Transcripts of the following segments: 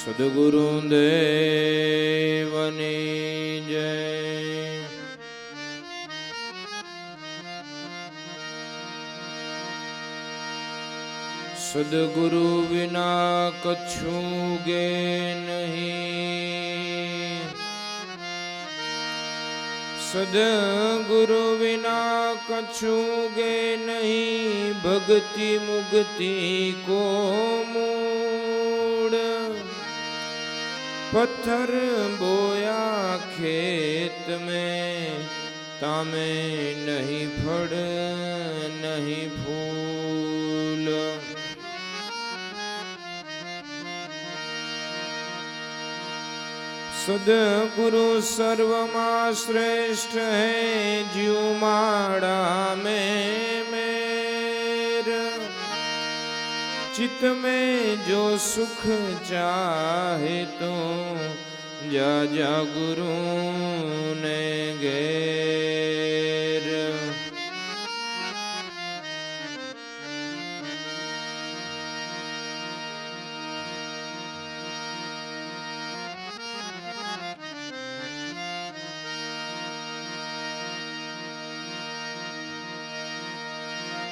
સદગુરુદેવની જય. સદગુરુ વિના કછું ગે નહીં, સદગુરુ વિના કછું ગે નહીં. ભક્તિ મુક્તિ કો મૂળ, पत्थर बोया खेत में, तामे नहीं फड़ नहीं फूल. सदगुरु सर्वमा श्रेष्ठ है, जीव माड़ा में मेर. चित्त में जो सुख चाहे तो जा जा गुरु ने घेर.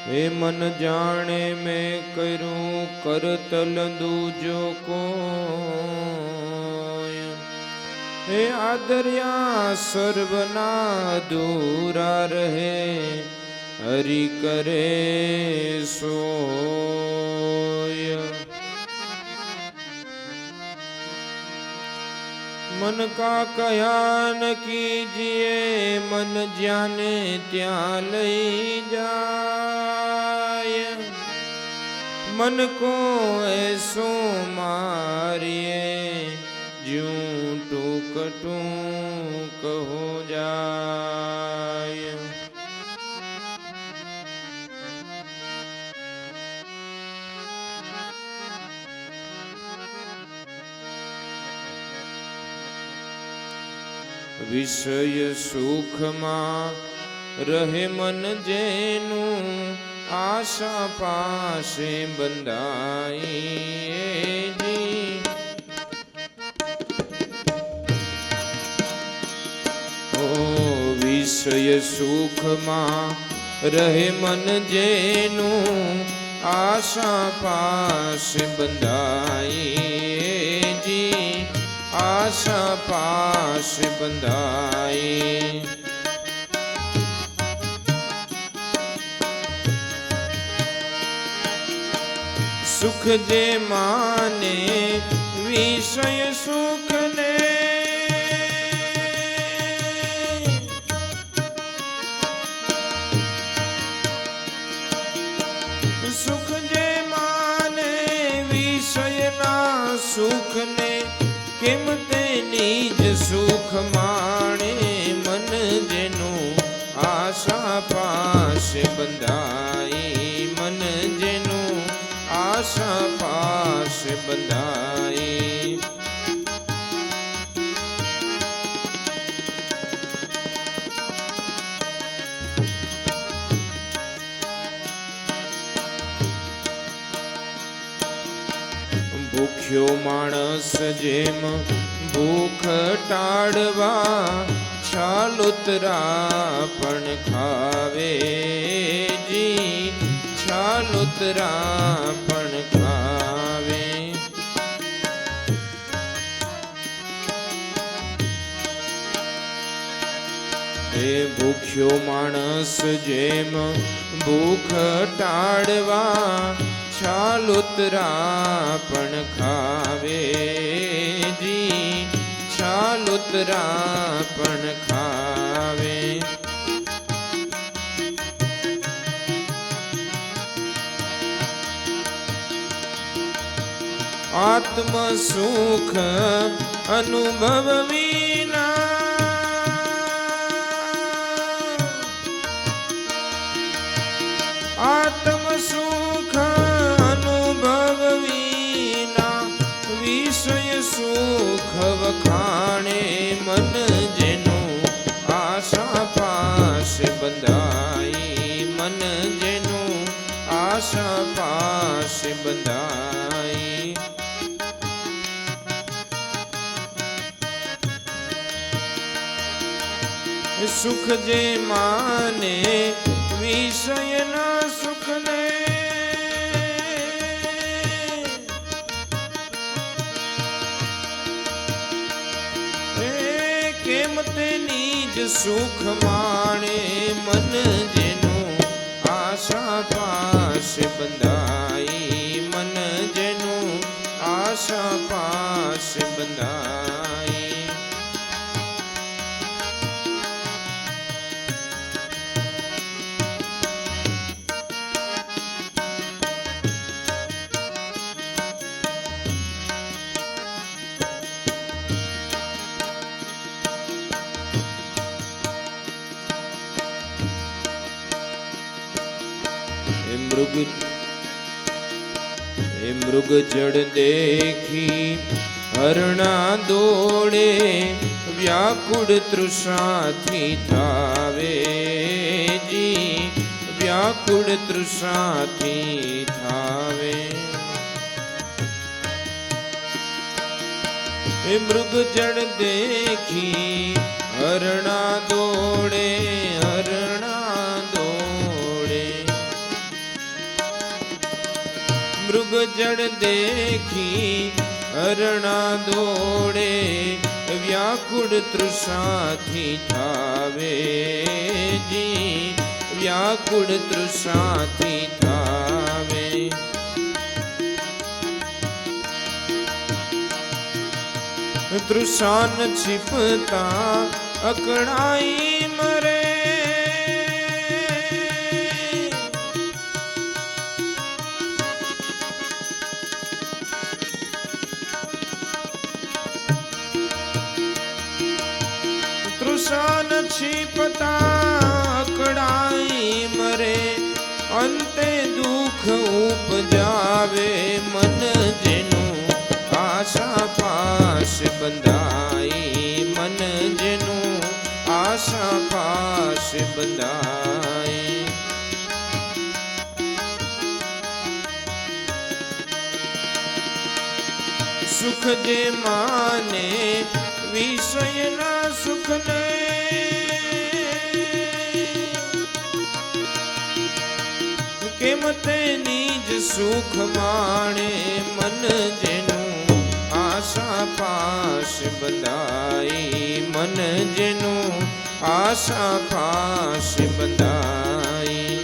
हे मन जाने मैं करूं करतल दूजो को. हे आदर्या सर्वना दूरा रहे, हरि करे सोय. मन का कया न कीजिए, मन जाने त्या लई जाय. मन को ऐसो मारिए, ज्यों टूक टूक हो जाय. विषय सुख मां रहे मन जेनु, आशा पासे बंधाई जी. ओ विषय सुख मां रहे मन जेनु, आशा पासे बंधाई जी. आशा पास बंधाई. सुख जे माने विषय सुख ने, सुख जे माने विषय ना सुख ने. किम ते निज सुख माणे, मन जेनु आशा पास बंधाई. मन जेनु आशा पास बंधाई. ભૂખ્યો માણસ જેમ ભૂખ ટાળવા, છાલોતરા પણ ખાવે જી. છાલોતરા પણ ખાવે. એ ભૂખ્યો માણસ જેમ ભૂખ ટાળવા, છાલોતરા પણ ખાવે જી. છાલોતરા પણ ખાવે. આત્મ સુખ અનુભવ વિના, આત્મ સુખ અનુભવ વિના. વિષય સુખ વખાણે, મન જેનું આશા પાસ બંધાઈ. મન જેનું આશા પાસ બંધાઈ. સુખ જે માને વિષયના સુખને કેમ તે નિજ સુખ માણે મન જેનું આશા પાશ બંધાઈ મન જેનું આશા પાશ બંધાઈ મૃગ જડ દેખી હરણા દોડે વ્યાકુળ તૃષાથી થાવે જી વ્યાકુળ તૃષાથી થાવે મૃગ જડ દેખી હરણા દોડે હરણા દોડે મૃગ જડ દેખી હરણા દોડે વ્યાકુળ તૃષાથી થાવે જી વ્યાકુળ તૃષાથી થાવે તૃષાન છીપતા અકળાઈ મરે તૃષાન છીપતા અકળાઈ મરે અંતે દુઃખ ઉપજાવે મન જેનું આશા પાશ બંધાઈ મન જેનું આશા પાશ બંધાઈ સુખ જે માને વિષયના સુખને કેમ તે નિજ સુખ માણે મન જેનું આશા પાશ બંધાઈ મન જેનું આશા પાશ બંધાઈ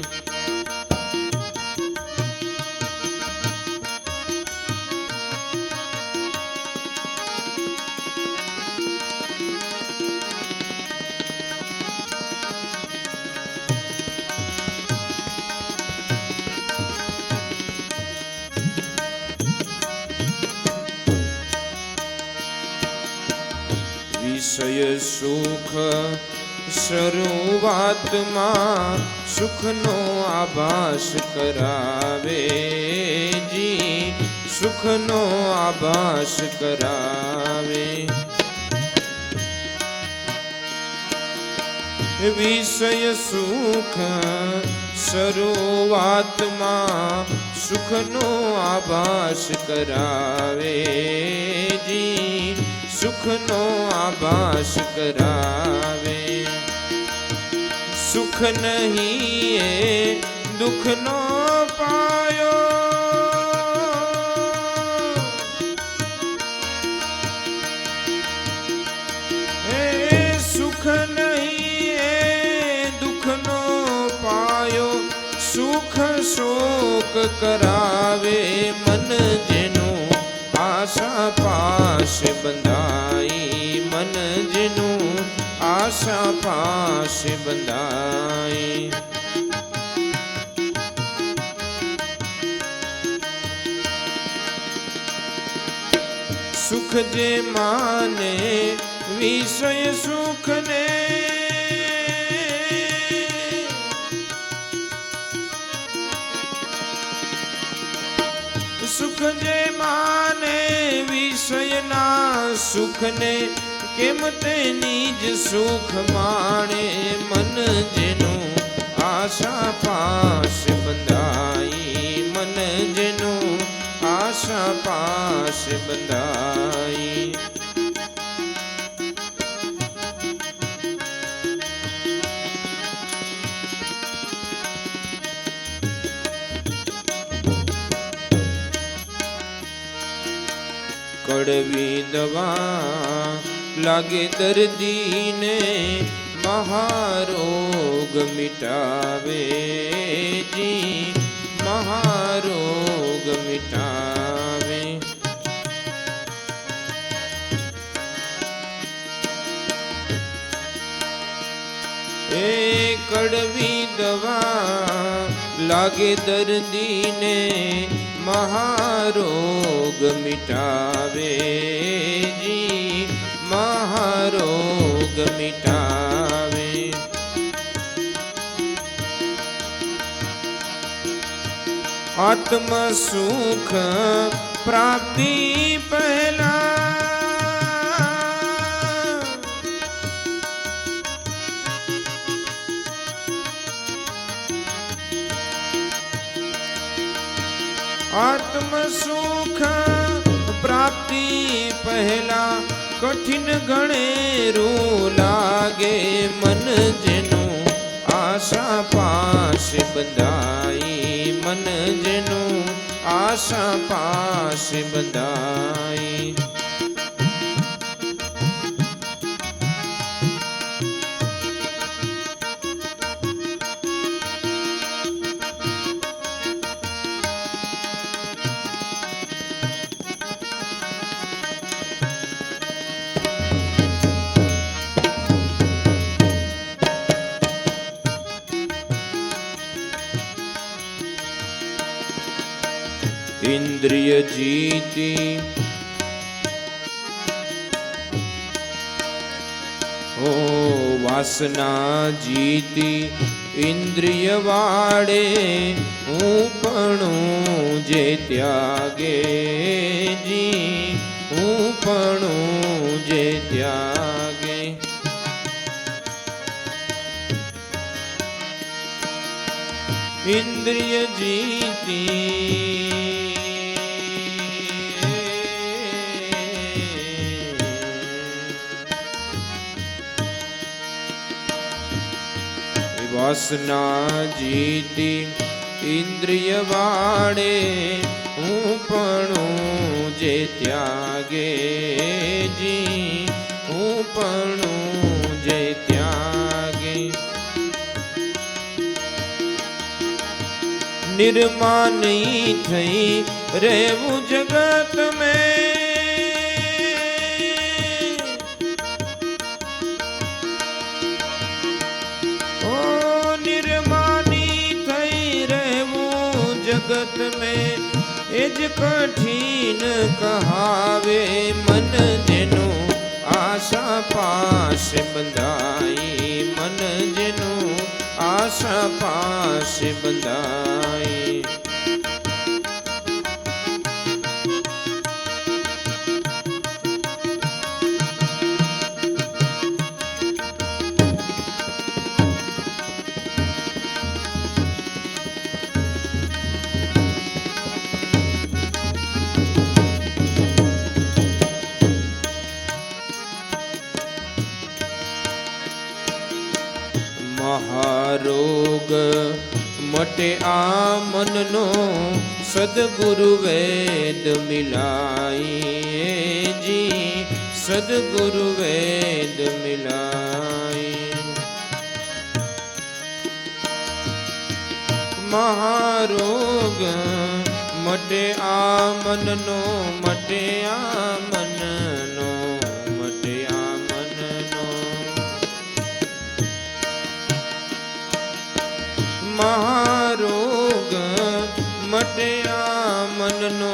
વિષય સુખ શરૂઆતમાં સુખનો આભાસ કરાવે જી સુખનો આભાસ કરાવે વિષય સુખ શરૂઆતમાં સુખનો આભાસ કરાવે જી સુખનો આભાસ કરાવે સુખ નહીં એ દુઃખનો પાયો હે સુખ નહીં એ દુઃખનો પાયો સુખ શોક કરાવે મન જેનું આશા પાશ બંધાઈ મન જેનું આશા પાશ બંધાઈ સુખ જે માને વિષય સુખને સુખ જે માને વિષયના સુખને કેમ તે નિજ સુખ માણે મન જેનું આશા પાશ બંધાઈ મન જેનું આશા પાશ બંધાઈ કડવી દવા લાગે દર્દીને મહારોગ મિટાવે જી મહારોગ મિટાવે એ કડવી દવા લાગે દર્દીને મહારોગ મિટાવે જી મહારોગ મિટાવે આત્મ સુખ પ્રાપ્તિ પહેલા આત્મ સુખ પ્રાપ્તિ પહેલા કઠિન ગણેરું લાગે મન જેનું આશા પાસે બંધાઈ મન જેનું આશા પાસે બંધાઈ इंद्रिय जीती ओ वासना जीती इंद्रिय वाड़े ऊपणुं जे त्यागे जी ऊपणुं जे त्यागे इंद्रिय जीती वासना जीती इंद्रिय वाड़े ऊपणुं जे त्यागे जी ऊपणुं जे त्यागे निर्मानी थई रहेवुं जगत में जगत में एज कठिन कहावे मन जेनु आशा पास बंधाई मन जेनु आशा पास बंधाई महारोग मटे आ मननो सदगुरु वेद मिलाई जी सदगुरु वेद मिलाई महारोग मटे आ मननो मटे आ मननो मटे आ मननो महारोग मटे आ मननो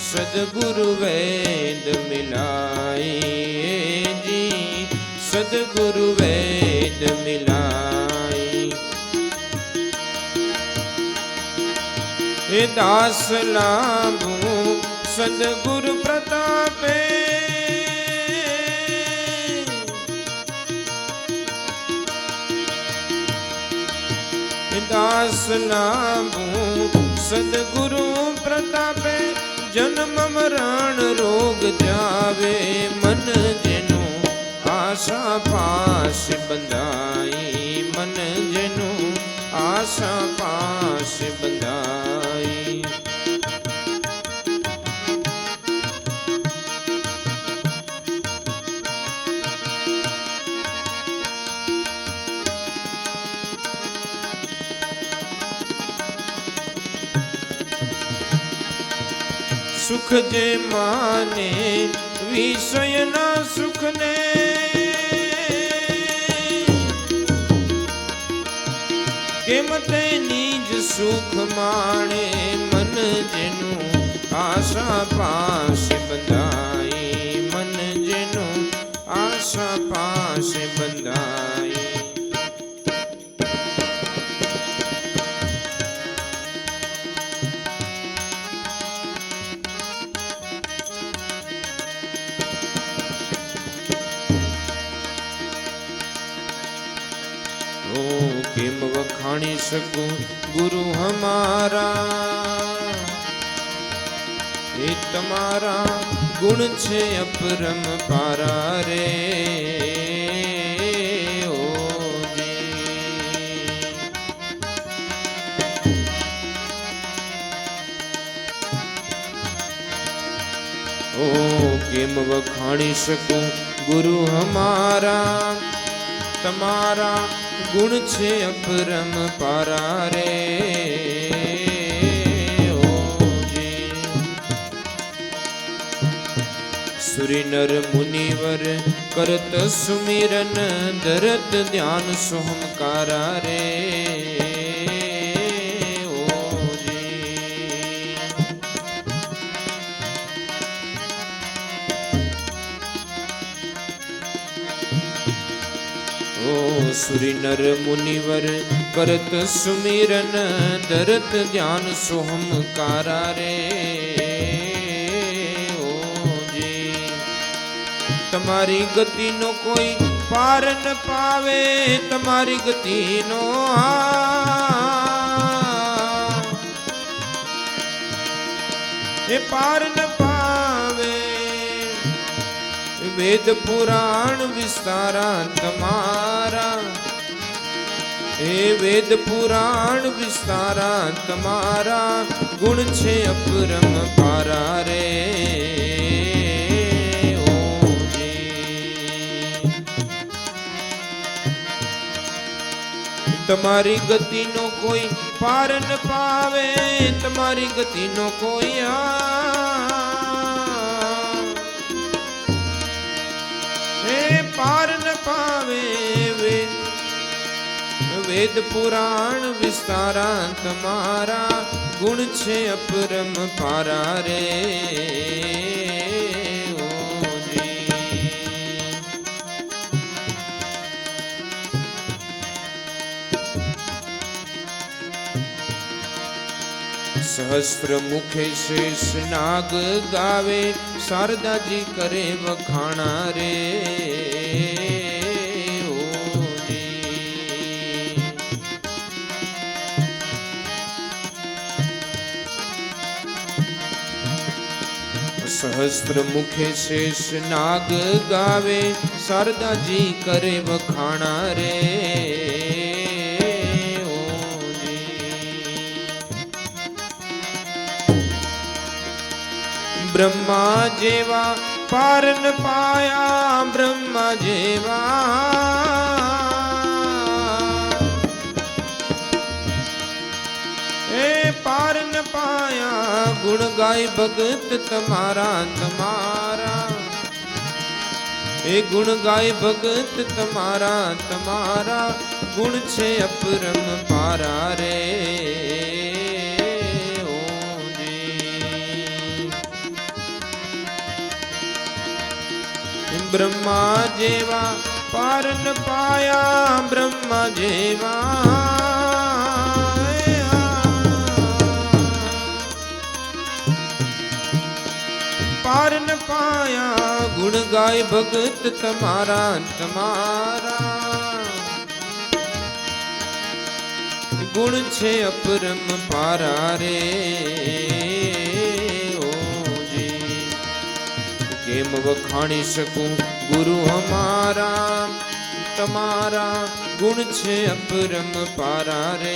सदगुरु वेद मिलाई जी सदगुरु वेद मिलाई हे दास लाभू सदगुरु प्रतापे दास लाभू सदगुरु प्रतापे जन्म मरण रोग जावे मन जेनु आशा पास बंधाई मन जेनु आशा पास बंधाई સુખ જે માને વિષયના સુખને કેમ તે નિજ સુખ માણે મન જેનું આશા પાસે બંધાઈ મન જેનું આશા પાસે બંધાઈ કેમ વખાણી શકું ગુરુ હમારા એ તમારા ગુણ છે અપરમ પારા રે ઓ કેમ વખાણી શકું ગુરુ હમારા તમારા ગુણ છે અપરમ પારા રે સુરી નર મુનિવર કરત સુમિરન ધરત ધ્યાન સોહમકારા રે સુરી નર મુનિવર કરત સુમિરન ધરત ધ્યાન સોહમકારા રે તમારી ગતિનો કોઈ પાર ન પાવે તમારી ગતિનો એ પાર ન પાવે વેદ પુરાણ વિસ્તારા તમારા એ વેદ પુરાણ વિસ્તારા તમારા ગુણ છે અપરમ પારા રે તમારી ગતિનો કોઈ પાર ન પાવે તમારી ગતિનો કોઈ પાર ન પાવે વેદ પુરાણ વિસ્તારા તમારા ગુણ છે અપરમ પારા રે સહસ્ત્ર મુખે શેષ નાગ ગાવે શારદાજી કરે વખાણા રે સહસ્ત્ર મુખે શેષ નાગ ગાવે શારદાજી કરે વખાણા રે બ્રહ્મા જેવા પાર ન પાયા બ્રહ્મા જેવા એ પાર ન પાયા ગુણ ગાય ભગત તમારા તમારા એ ગુણ ગાય ભગત તમારા તમારા ગુણ છે અપરમ પારા રે બ્રહ્મા જેવા પાર ન પાયા બ્રહ્મા જેવા પાર ન પાયા ગુણ ગાય ભગત તમારા તમારા ગુણ છે અપરમ પારા રે કેમ વખાણી શકું ગુરુ અમારા તમારા ગુણ છે અપરમ પારા રે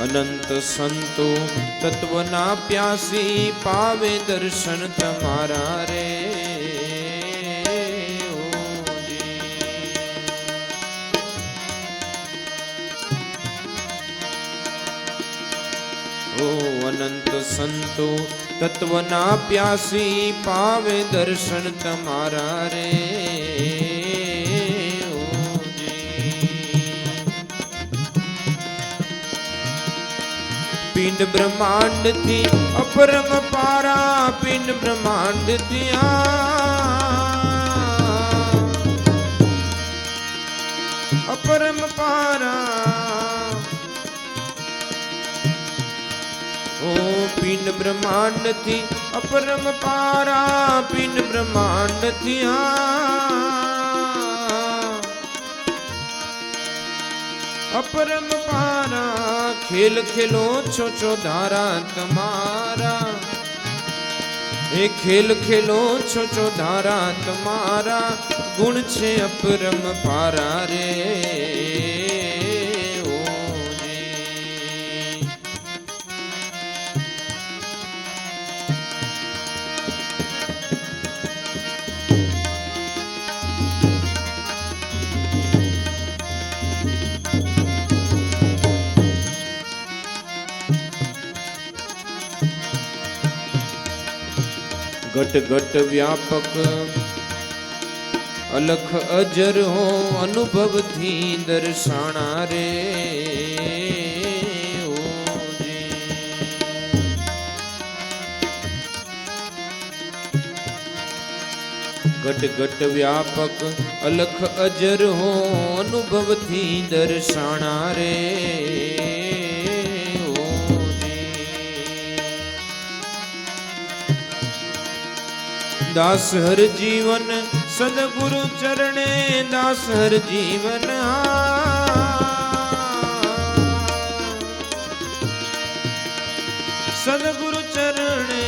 અનંત સંતો તત્વના પ્યાસી પાવે દર્શન તમારા રે અનંત સંતો તત્વના પ્યાસી પાવે દર્શન તમારા રે પિંડ બ્રહ્માંડ થી અપરમ પારા પિંડ બ્રહ્માંડ થી અપરમ પારા પિંડ બ્રહ્માંડ થી અપરમ પારા પિંડ બ્રહ્માંડ થી અપરમ પારા ખેલ ખેલો છો છો ધારા તમારા એ ખેલ ખેલો છો છો ધારા તમારા ગુણ છે અપરમ પારા રે घट घट व्यापक अलख अजर हो अनुभव थी दर्शाना रे घट घट व्यापक अलख अजर हो अनुभव थी दर्शाना रे दास हर जीवन सदगुरु चरणे दास हर जीवन सदगुरु चरणे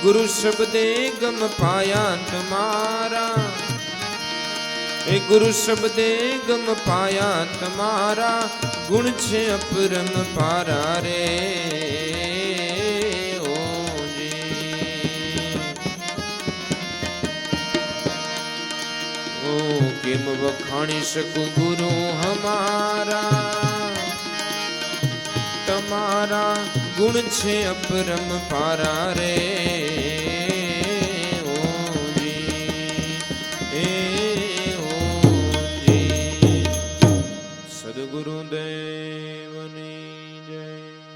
गुरु शब्दे गम पाया तुम्हारा ए गुरु शब्दे गम पाया तुम्हारा गुण छे अपरम पारा रे केम वखाणी सकूं गुरु हमारा तमारा गुण छे अपरम पारा रे